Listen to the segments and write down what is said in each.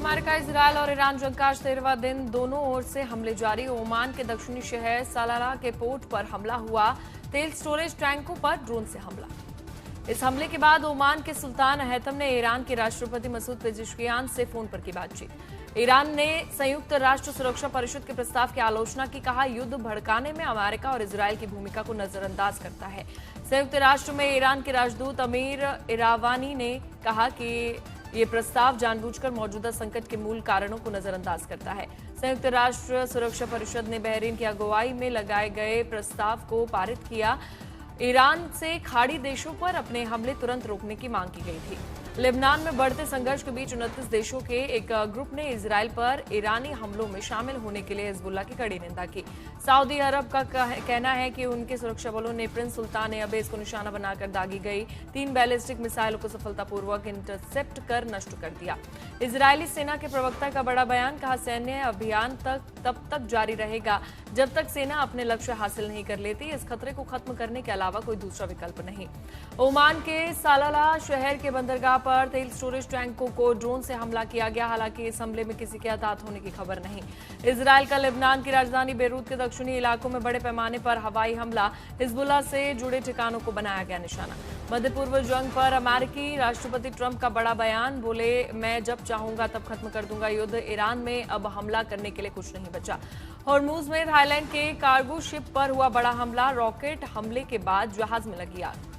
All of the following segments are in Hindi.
अमेरिका, इजरायल और ईरान जंग का आज 13वां दिन, दोनों ओर से हमले जारी। ओमान के दक्षिणी शहर सलाला के पोर्ट पर हमला हुआ। तेल स्टोरेज टैंकों पर ड्रोन से हमला। इस हमले के बाद ओमान के सुल्तान हैतम ने ईरान के राष्ट्रपति मसूद पेजेश्कियान से फोन पर की बातचीत। ईरान ने संयुक्त राष्ट्र सुरक्षा परिषद के प्रस्ताव की आलोचना की। कहा, युद्ध भड़काने में अमेरिका और इजरायल की भूमिका को नजरअंदाज करता है। संयुक्त राष्ट्र में ईरान के राजदूत अमीर इरावानी ने कहा कि ये प्रस्ताव जानबूझकर मौजूदा संकट के मूल कारणों को नजरअंदाज करता है। संयुक्त राष्ट्र सुरक्षा परिषद ने बहरीन की अगुवाई में लगाए गए प्रस्ताव को पारित किया। ईरान से खाड़ी देशों पर अपने हमले तुरंत रोकने की मांग की गई थी। लेबनान में बढ़ते संघर्ष के बीच 29 देशों के एक ग्रुप ने इजरायल पर ईरानी हमलों में शामिल होने के लिए हिजबुल्लाह की कड़ी निंदा की। सऊदी अरब का कहना है कि उनके सुरक्षा बलों ने प्रिंस सुल्तान एयरबेस को निशाना बनाकर दागी गई 3 बैलिस्टिक मिसाइलों को सफलतापूर्वक इंटरसेप्ट कर नष्ट कर दिया। इजरायली सेना के प्रवक्ता का बड़ा बयान। कहा, सैन्य अभियान तब तक जारी रहेगा जब तक सेना अपने लक्ष्य हासिल नहीं कर लेती। इस खतरे को खत्म करने के अलावा कोई दूसरा विकल्प नहीं। ओमान के सालाला शहर के बंदरगाह पर तेल स्टोरेज टैंकों को ड्रोन से हमला किया गया। हालांकि इस हमले में किसी के हताहत होने की खबर नहीं। इजरायल का लेबनान की राजधानी बेरूत के दक्षिणी इलाकों में बड़े पैमाने पर हवाई हमला। हिजबुल्लाह से जुड़े ठिकानों को बनाया गया निशाना। मध्य पूर्व जंग पर अमेरिकी राष्ट्रपति ट्रंप का बड़ा बयान। बोले, मैं जब चाहूंगा तब खत्म कर दूंगा युद्ध। ईरान में अब हमला करने के लिए कुछ नहीं बचा। हॉर्मुज में थाईलैंड के कार्गो शिप पर हुआ बड़ा हमला। रॉकेट हमले के बाद जहाज में लगी आग।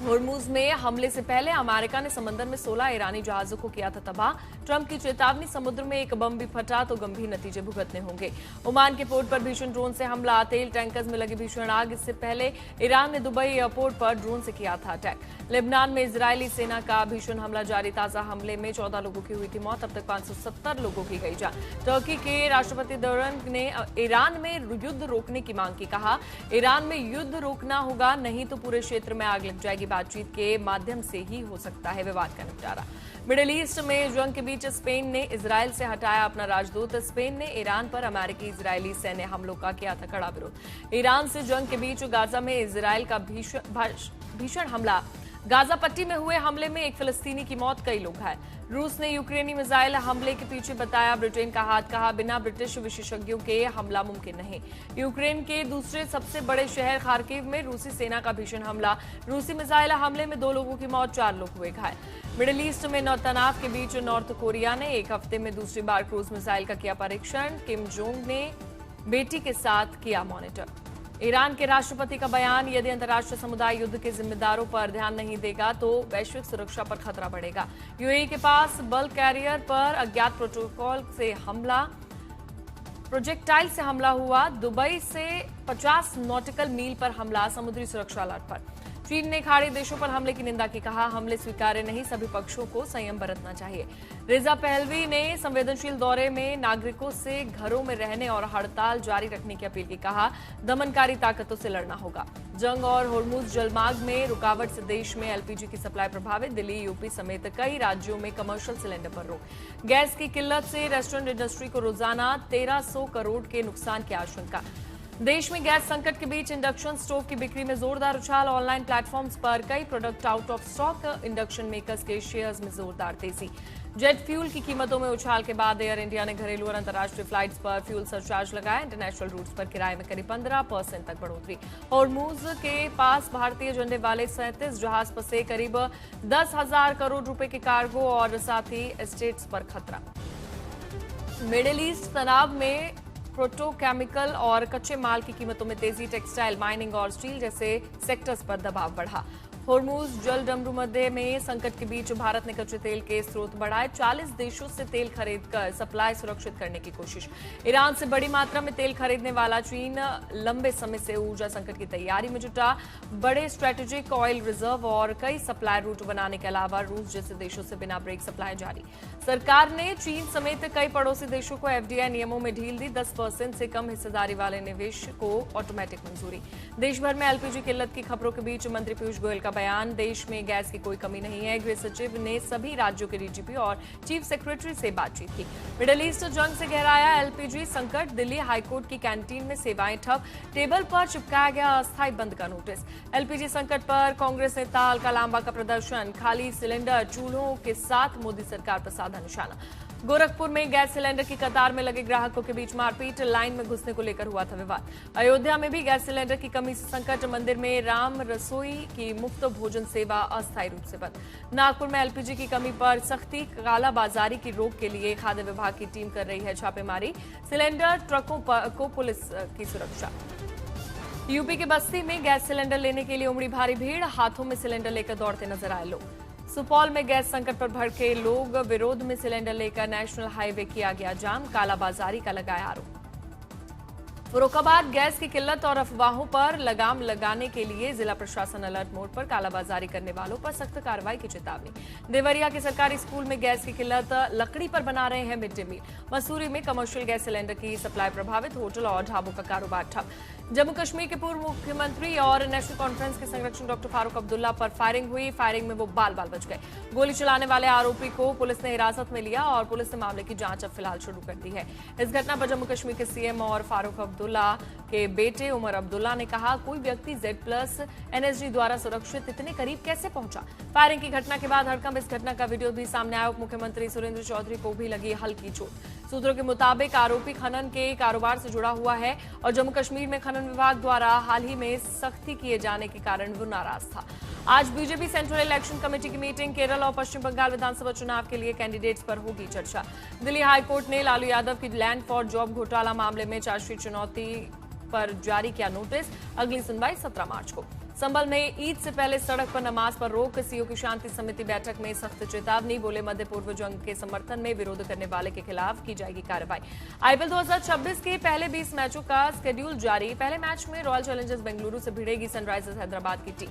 हॉर्मुज में हमले से पहले अमेरिका ने समंदर में 16 ईरानी जहाजों को किया था तबाह। ट्रंप की चेतावनी, समुद्र में एक बम भी फटा तो गंभीर नतीजे भुगतने होंगे। ओमान के पोर्ट पर भीषण ड्रोन से हमला। तेल टैंकर्स में लगी भीषण आग। इससे पहले ईरान ने दुबई एयरपोर्ट पर ड्रोन से किया था अटैक। लेबनान में इजरायली सेना का भीषण हमला जारी। ताजा हमले में 14 लोगों की हुई थी मौत। अब तक 570 लोगों की गई जान। टर्की के राष्ट्रपति एर्दोगान ने ईरान में युद्ध रोकने की मांग की। कहा, ईरान में युद्ध रोकना होगा, नहीं तो पूरे क्षेत्र में आग लग जाएगी। बातचीत के माध्यम से ही हो सकता है विवाद का निपटारा। मिडिल ईस्ट में जंग के बीच स्पेन ने इजरायल से हटाया अपना राजदूत। स्पेन ने ईरान पर अमेरिकी इजरायली सैन्य हमलों का किया था कड़ा विरोध। ईरान से जंग के बीच गाजा में इजरायल का भीषण हमला। गाजा पट्टी में हुए हमले में एक फिलिस्तीनी की मौत, कई लोग घायल। रूस ने यूक्रेनी मिसाइल हमले के पीछे बताया ब्रिटेन का हाथ। कहा, बिना ब्रिटिश विशेषज्ञों के हमला मुमकिन नहीं। यूक्रेन के दूसरे सबसे बड़े शहर खार्किव में रूसी सेना का भीषण हमला। रूसी मिसाइल हमले में 2 लोगों की मौत, 4 लोग हुए घायल। मिडिल ईस्ट में तनाव के बीच नॉर्थ कोरिया ने एक हफ्ते में दूसरी बार क्रूज मिसाइल का किया परीक्षण। किम जोंग ने बेटी के साथ किया मॉनिटर। ईरान के राष्ट्रपति का बयान। यदि अंतर्राष्ट्रीय समुदाय युद्ध के जिम्मेदारों पर ध्यान नहीं देगा तो वैश्विक सुरक्षा पर खतरा बढ़ेगा। यूएई के पास बल्क कैरियर पर अज्ञात प्रोटोकॉल से हमला, प्रोजेक्टाइल से हमला हुआ। दुबई से 50 नॉटिकल मील पर हमला। समुद्री सुरक्षा अलर्ट पर। चीन ने खाड़ी देशों पर हमले की निंदा की। कहा, हमले स्वीकार्य नहीं, सभी पक्षों को संयम बरतना चाहिए। रेजा पहलवी ने संवेदनशील दौरे में नागरिकों से घरों में रहने और हड़ताल जारी रखने की अपील की। कहा, दमनकारी ताकतों से लड़ना होगा। जंग और हॉर्मुज जलमार्ग में रुकावट से देश में एलपीजी की सप्लाई प्रभावित। दिल्ली, यूपी समेत कई राज्यों में कमर्शियल सिलेंडर पर रोक। गैस की किल्लत से रेस्टोरेंट इंडस्ट्री को रोजाना 1300 करोड़ के नुकसान की आशंका। देश में गैस संकट के बीच इंडक्शन स्टोव की बिक्री में जोरदार उछाल। ऑनलाइन प्लेटफॉर्म्स पर कई product out of stock. Induction makers के शेयर्स में जोरदार तेजी। जेट फ्यूल की कीमतों में उछाल के बाद एयर इंडिया ने घरेलू और अंतर्राष्ट्रीय फ्लाइट्स पर फ्यूल सरचार्ज लगाया। इंटरनेशनल रूट्स पर किराए में करीब 15% तक बढ़ोतरी। हॉर्मुज के पास भारतीय झंडे वाले 37 जहाज फंसे। करीब 10,000 करोड़ रुपए के कार्गो और साथ ही एस्टेट्स पर खतरा। मिडिल ईस्ट तनाव में पेट्रोकेमिकल और कच्चे माल की कीमतों में तेजी। टेक्सटाइल, माइनिंग और स्टील जैसे सेक्टर्स पर दबाव बढ़ा। हॉर्मुज जल डमरू मध्य में संकट के बीच भारत ने कच्चे तेल के स्रोत बढ़ाए। 40 देशों से तेल खरीदकर सप्लाई सुरक्षित करने की कोशिश। ईरान से बड़ी मात्रा में तेल खरीदने वाला चीन लंबे समय से ऊर्जा संकट की तैयारी में जुटा। बड़े स्ट्रेटेजिक ऑयल रिजर्व और कई सप्लाई रूट बनाने के अलावा रूस जैसे देशों से बिना ब्रेक सप्लाई जारी। सरकार ने चीन समेत कई पड़ोसी देशों को एफडीआई नियमों में ढील दी। 10% से कम हिस्सेदारी वाले निवेश को ऑटोमेटिक मंजूरी। देश भर में एलपीजी किल्लत की खबरों के बीच मंत्री पीयूष गोयल का बयान, देश में गैस की कोई कमी नहीं है। गृह सचिव ने सभी राज्यों के डीजीपी और चीफ सेक्रेटरी से बातचीत की। मिडिल ईस्ट जंग से गहराया एलपीजी संकट, दिल्ली हाईकोर्ट की कैंटीन में सेवाएं ठप, टेबल पर चिपकाया गया अस्थायी बंद का नोटिस। एलपीजी संकट पर कांग्रेस नेता अलका लांबा का प्रदर्शन, खाली सिलेंडर चूल्हों के साथ मोदी सरकार पर साधा निशाना। गोरखपुर में गैस सिलेंडर की कतार में लगे ग्राहकों के बीच मारपीट, लाइन में घुसने को लेकर हुआ था विवाद। अयोध्या में भी गैस सिलेंडर की कमी से संकट, मंदिर में राम रसोई की मुफ्त भोजन सेवा अस्थायी रूप से बंद। नागपुर में एलपीजी की कमी पर सख्ती, कालाबाजारी की रोक के लिए खाद्य विभाग की टीम कर रही है छापेमारी, सिलेंडर ट्रकों को पुलिस की सुरक्षा। यूपी के बस्ती में गैस सिलेंडर लेने के लिए उमड़ी भारी भीड़, हाथों में सिलेंडर लेकर दौड़ते नजर आए लोग। सुपौल में गैस संकट पर भड़के लोग, विरोध में सिलेंडर लेकर नेशनल हाईवे किया गया जाम, कालाबाजारी का लगाया आरोप। फर्रुखाबाद गैस की किल्लत और अफवाहों पर लगाम लगाने के लिए जिला प्रशासन अलर्ट मोड पर, कालाबाजारी करने वालों पर सख्त कार्रवाई की चेतावनी। देवरिया के सरकारी स्कूल में गैस की किल्लत, लकड़ी पर बना रहे हैं मिड डे मील। मसूरी में कमर्शियल गैस सिलेंडर की सप्लाई प्रभावित, होटल और ढाबों का कारोबार ठप। जम्मू कश्मीर के पूर्व मुख्यमंत्री और नेशनल कॉन्फ्रेंस के संरक्षक डॉक्टर फारूक अब्दुल्ला पर फायरिंग हुई, फायरिंग में वो बाल बाल बच गए। गोली चलाने वाले आरोपी को पुलिस ने हिरासत में लिया और पुलिस ने मामले की जांच अब फिलहाल शुरू कर दी है। इस घटना पर जम्मू कश्मीर के सीएम और फारूक अब्दुल्ला के बेटे उमर अब्दुल्ला ने कहा, कोई व्यक्ति Z+ NSG द्वारा सुरक्षित इतने करीब कैसे पहुंचा। फायरिंग की घटना के बाद हड़कंप, इस घटना का वीडियो भी सामने आया। उप मुख्यमंत्री सुरेंद्र चौधरी को भी लगी हल्की चोट। सूत्रों के मुताबिक आरोपी खनन के कारोबार से जुड़ा हुआ है और जम्मू कश्मीर में खनन विभाग द्वारा हाल ही में सख्ती किए जाने के कारण वो नाराज था। आज बीजेपी सेंट्रल इलेक्शन कमेटी की मीटिंग, केरल और पश्चिम बंगाल विधानसभा चुनाव के लिए कैंडिडेट्स पर होगी चर्चा। दिल्ली हाईकोर्ट ने लालू यादव की लैंड फॉर जॉब घोटाला मामले में चार्जशीट चुनौती पर जारी किया नोटिस, अगली सुनवाई 17 मार्च को। संभल में ईद से पहले सड़क पर नमाज पर रोक, सीओ की शांति समिति बैठक में सख्त चेतावनी, बोले मध्य पूर्व जंग के समर्थन में विरोध करने वाले के खिलाफ की जाएगी कार्रवाई। आईपीएल 2026 के पहले 20 मैचों का शेड्यूल जारी, पहले मैच में रॉयल चैलेंजर्स बेंगलुरु से भिड़ेगी सनराइजर्स हैदराबाद की टीम।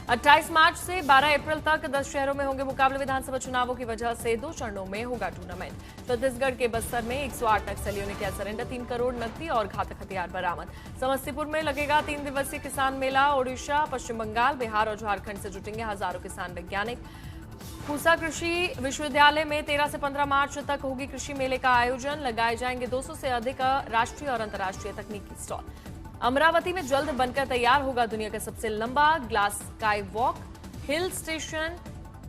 28 मार्च से 12 अप्रैल तक 10 शहरों में होंगे मुकाबले, विधानसभा चुनावों की वजह से 2 चरणों में होगा टूर्नामेंट। छत्तीसगढ़ के बस्तर में 108 नक्सलियों ने किया सरेंडर, 3 करोड़ नकदी और घातक हथियार बरामद। समस्तीपुर में लगेगा 3 दिवसीय किसान मेला, ओडिशा, पश्चिम बंगाल, बिहार और झारखंड से जुटेंगे हजारों किसान वैज्ञानिक। पूसा कृषि विश्वविद्यालय में 13 से 15 मार्च तक होगी कृषि मेले का आयोजन, लगाए जाएंगे 200 से अधिक राष्ट्रीय और अंतर्राष्ट्रीय तकनीकी स्टॉल। अमरावती में जल्द बनकर तैयार होगा दुनिया का सबसे लंबा glass sky walk. Hill station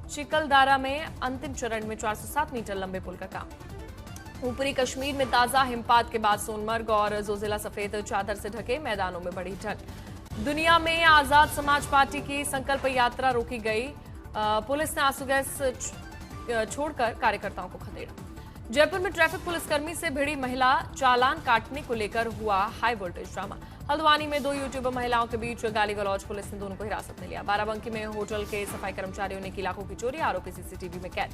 Chikhaldara में अंतिम चरण में 407 मीटर लंबे पुल का काम। ऊपरी कश्मीर में ताजा हिमपात के बाद सोनमर्ग और जोजिला सफेद चादर से ढके, मैदानों में बढ़ी ठंड। दुनिया में आजाद समाज पार्टी की संकल्प यात्रा रोकी गई, पुलिस ने आंसू गैस छोड़कर कार्यकर्ताओं को खदेड़ा। जयपुर में ट्रैफिक पुलिसकर्मी से भिड़ी महिला, चालान काटने को लेकर हुआ हाई वोल्टेज ड्रामा। हल्द्वानी में 2 यूट्यूबर महिलाओं के बीच गाली गलौज, पुलिस ने दोनों को हिरासत में लिया। बाराबंकी में होटल के सफाई कर्मचारियों ने की लाखों की चोरी, आरोपी सीसीटीवी में कैद।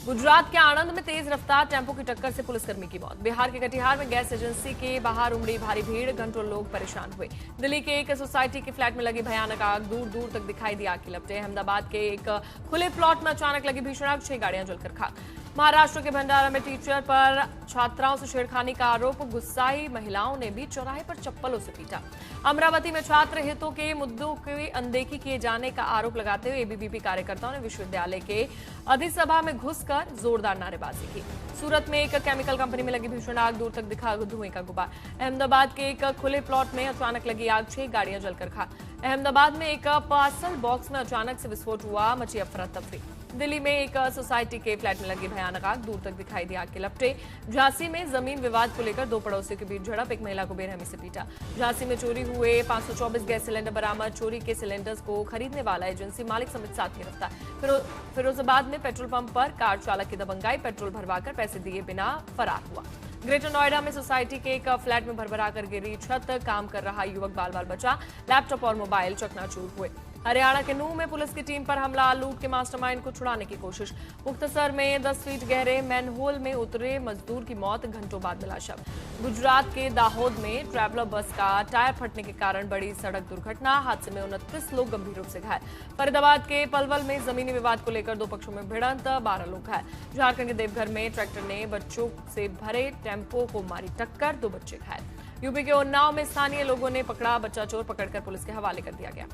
गुजरात के आणंद में तेज रफ्तार टेम्पो की टक्कर से पुलिसकर्मी की मौत। बिहार के कटिहार में गैस एजेंसी के बाहर उमड़ी भारी भीड़, घंटों लोग परेशान हुए। दिल्ली के एक सोसाइटी के फ्लैट में लगी भयानक आग, दूर दूर तक दिखाई दी आग की लपटें। अहमदाबाद के एक खुले प्लॉट में अचानक लगी भीषण आग, 6 गाड़ियां जलकर खाक। महाराष्ट्र के भंडारा में टीचर पर छात्राओं से छेड़खानी का आरोप, गुस्साई महिलाओं ने भी चौराहे पर चप्पलों से पीटा। अमरावती में छात्र हितों के मुद्दों की अनदेखी किए जाने का आरोप लगाते हुए एबीवीपी कार्यकर्ताओं ने विश्वविद्यालय के अधिसभा में घुसकर जोरदार नारेबाजी की। सूरत में एक केमिकल कंपनी में लगी भीषण आग, दूर तक दिखा धुएं का गुबार। अहमदाबाद के एक खुले प्लॉट में अचानक लगी आग, 6 गाड़ियां जलकर खाक। अहमदाबाद में एक पार्सल बॉक्स में अचानक से विस्फोट हुआ, मची अफरा तफरी। दिल्ली में एक सोसाइटी के फ्लैट में लगी भयानक आग, दूर तक दिखाई दी आग के लपटे। झांसी में जमीन विवाद को लेकर 2 पड़ोसियों के बीच झड़प, एक महिला को बेरहमी से पीटा। झांसी में चोरी हुए 524 गैस सिलेंडर बरामद, चोरी के सिलेंडर्स को खरीदने वाला एजेंसी मालिक समेत 7 गिरफ्तार। फिरोजाबाद में पेट्रोल पंप पर कार चालक की दबंगाई, पेट्रोल भरवाकर पैसे दिए बिना फरार हुआ। ग्रेटर नोएडा में सोसाइटी के एक फ्लैट में भरभराकर गिरी छत, काम कर रहा युवक बाल बाल बचा, लैपटॉप और मोबाइल चकनाचूर हुए। हरियाणा के नूह में पुलिस की टीम पर हमला, लूट के मास्टरमाइंड को छुड़ाने की कोशिश। मुक्तसर में 10 फीट गहरे मैनहोल में उतरे मजदूर की मौत, घंटों बाद मिला शव। गुजरात के दाहोद में ट्रैवलर बस का टायर फटने के कारण बड़ी सड़क दुर्घटना, हादसे में 29 लोग गंभीर रूप से घायल। फरीदाबाद के पलवल में जमीनी विवाद को लेकर 2 पक्षों में भिड़ंत, 12 लोग घायल। झारखंड के देवघर में ट्रैक्टर ने बच्चों से भरे टेम्पो को मारी टक्कर, 2 बच्चे घायल। यूपी के उन्नाव में स्थानीय लोगों ने पकड़ा बच्चा चोर, पकड़कर पुलिस के हवाले कर दिया गया।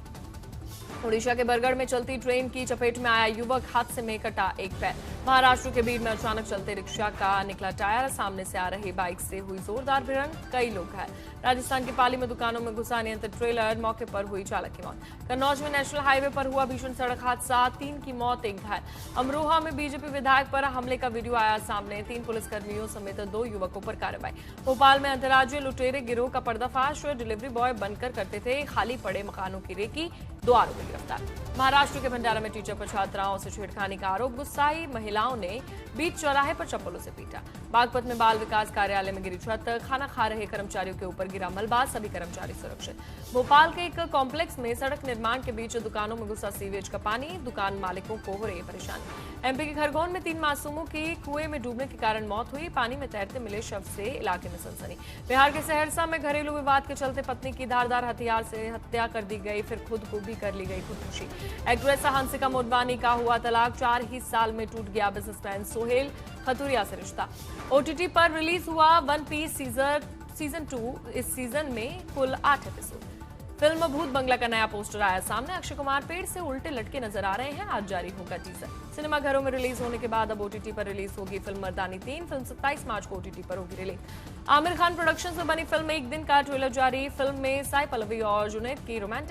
ओडिशा के बरगढ़ में चलती ट्रेन की चपेट में आया युवक, हादसे में कटा एक पैर। महाराष्ट्र के बीड़ में अचानक चलते रिक्शा का निकला टायर, सामने से आ रही बाइक से हुई जोरदार भिड़ंत, कई लोग घायल। राजस्थान की पाली में दुकानों में घुसा अनियंत्रित ट्रेलर, मौके पर हुई चालक की मौत। कन्नौज में नेशनल हाईवे पर हुआ भीषण सड़क हादसा, 3 की मौत, 1 घायल। अमरोहा में बीजेपी विधायक पर हमले का वीडियो आया सामने, 3 पुलिसकर्मियों समेत 2 युवकों पर कार्रवाई। भोपाल में अंतर्राज्यीय लुटेरे गिरोह का पर्दाफाश, डिलीवरी बॉय बनकर करते थे खाली पड़े मकानों की रेकी, 2 आरोपी गिरफ्तार। महाराष्ट्र के भंडारा में टीचर पर छात्राओं से छेड़खानी का आरोप, गुस्साई महिलाओं ने बीच चौराहे पर चप्पलों से पीटा। बागपत में बाल विकास कार्यालय में गिरी छत, खाना खा रहे कर्मचारियों के ऊपर गिरा मलबा, सभी कर्मचारी सुरक्षित। भोपाल के एक कॉम्प्लेक्स में सड़क निर्माण के बीच दुकानों में घुसा सीवेज का पानी, दुकान मालिकों को हो रही परेशानी। एमपी के खरगोन में 3 मासूमों की कुएं में डूबने के कारण मौत हुई, पानी में तैरते मिले शव से इलाके में सनसनी। बिहार के सहरसा में घरेलू विवाद के चलते पत्नी की धारदार हथियार से हत्या कर दी गई, फिर खुद को भी कर ली गई खुदकुशी। एक्ट्रेस हंसिका मोटवानी का हुआ तलाक, 4 ही साल में टूट गया बिजनेसमैन सोहेल खतुरिया से रिश्ता। ओटीटी पर रिलीज हुआ वन पीस सीजन 2, इस सीजन में कुल 8 एपिसोड। फिल्म भूत बंगला का नया पोस्टर आया सामने, अक्षय कुमार पेड़ से उल्टे लटके नजर आ रहे हैं, आज जारी होगा टीजर। सिनेमाघरों में रिलीज होने के बाद अब ओटीटी पर रिलीज होगी फिल्म मर्दानी 3, फिल्म 27 मार्च को ओटीटी पर होगी रिलीज। आमिर खान प्रोडक्शन से बनी फिल्म एक दिन का ट्रेलर जारी, फिल्म में साई पल्लवी और जुनैद की रोमांटिक